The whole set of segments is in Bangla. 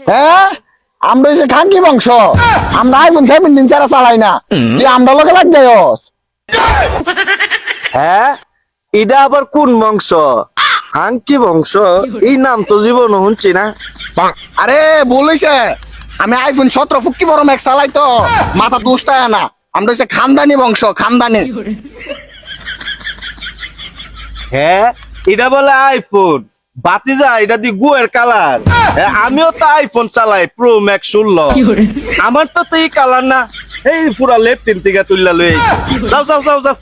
হ্যাঁ আমরা হচ্ছে খানকি বংশ, আমরা আইফোন 17 ছাড়া চালাই না, তুই আমরা লোকে লাগ যাস। হ্যাঁ এটা আবার কোন বংশ? হাঙ্কি বংশ? এই নাম তো জীবন শুনছি না। আরে বলেছে আমি আইফোন 17 ফুক্কি বড় ম্যাক্স চালাই তো মাথা দুস্তায় না, আমরা হচ্ছে খানদানি বংশ, খানদানি। হ্যাঁ এটা বলে আইফোন বাতিজা, এটা দি গুয়ের কালার। আমিও তো আইফোন চালাই প্রো ম্যাক্স 16, আমার তো এই কালার না, এই পুরা লেফট থেকে তুললা লই আইছি। যাও যাও যাও যাও।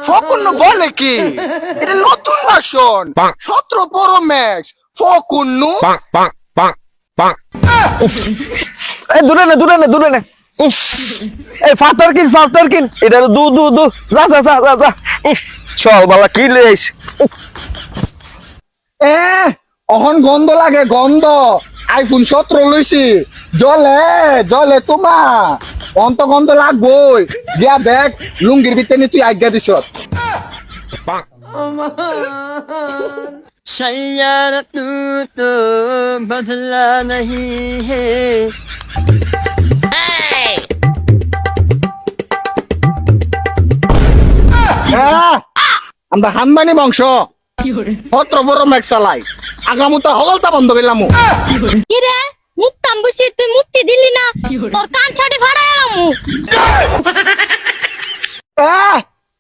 ফকুন্ন বলে কি এটা নতুন ভার্সন 17 প্রো ম্যাক্স ফকুন্ন। এই দূরে না দূরে না দূরে না, এই ফাটার কিন এটা দু দু দু, যা যা যা যা যা। চল বাবা কি লই আইছি। অহন গন্ধ লাগে, গন্ধ। আইফোন 17 লইছি, জলে জলে তোমা অন্ত গন্ধ লাগবই। গিয়া দেখ লুঙ্গির ভিতরে তুই আজ্ঞা দিছ। बदला नहीं है। আমরা হানবানি বংশ, 17 বড় ম্যাক্স চালাই, আগামুতা হগলতা বন্ধ করলাম। কি রে মুত্তাম বসে তুই মুত্তি দিলি না, তোর কান ছাড়ি ফাড়াইলাম।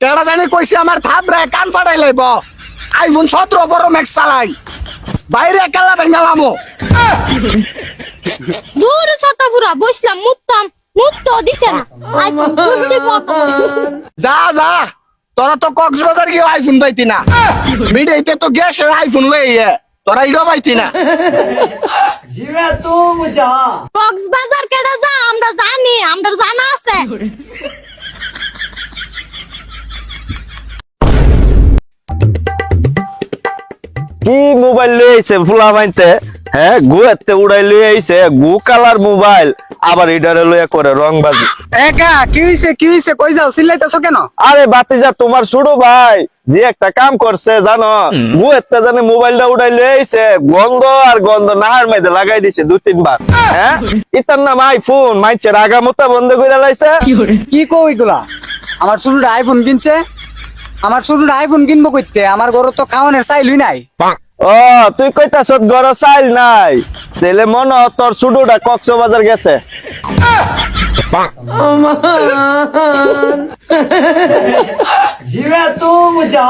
কেডা জানি কইছে আমার থাবরে কান ফাড়াই লাইব। আইফোন 17 বড় ম্যাক্স চালাই, বাইরে একালা ভেঙালাম। দূর ছাতা পুরা বসলাম, মুত্তাম মুত্ত দিছে না। আইফোন 50 যা যা, তোরা তো কক্সবাজার গিয়ে আইফোন পাইতি না, মিডিয়াতে তো গ্যাসের আইফোন লইয়ে তোরা ইডো পাইতি না। কক্সবাজার কেডা যা আমরা জানি, আমরা জানা আছে। কি মোবাইল লই আইছে ফুলা বাইতে? হ্যাঁ গুয়েতে উড়াই লই আইছে গু কালার মোবাইল, আবার এটারে লইয়া করে রংবাজি। একা কি হইছে কই যাও চিল্লাইতেছো কেন? আরে বাতিজা তোমার ছোট ভাই যে একটা কাম করছে জানো, গুয়েতে জানে মোবাইলটা উড়াই লই আইছে, গন্ধ আর গন্ধ নাহার মধ্যে লাগাই দিছে 2-3 বার। হ্যাঁ ইতার নাম আইফোন, মাইছের আগামতা বন্ধ কইরা লাইছে। কি কও এগুলা? আমার ছোটটা আইফোন কিনছে, আমার ছোটটা আইফোন কিনবো কইতে, আমার ঘরে তো খাওয়ানোর চাইলই নাই। ও তুই কইতাছ ঘর চাইল নাই, তাইলে মনে হয় তোর ছোটটা কক্সবাজার গেছে। जीवे तुम जा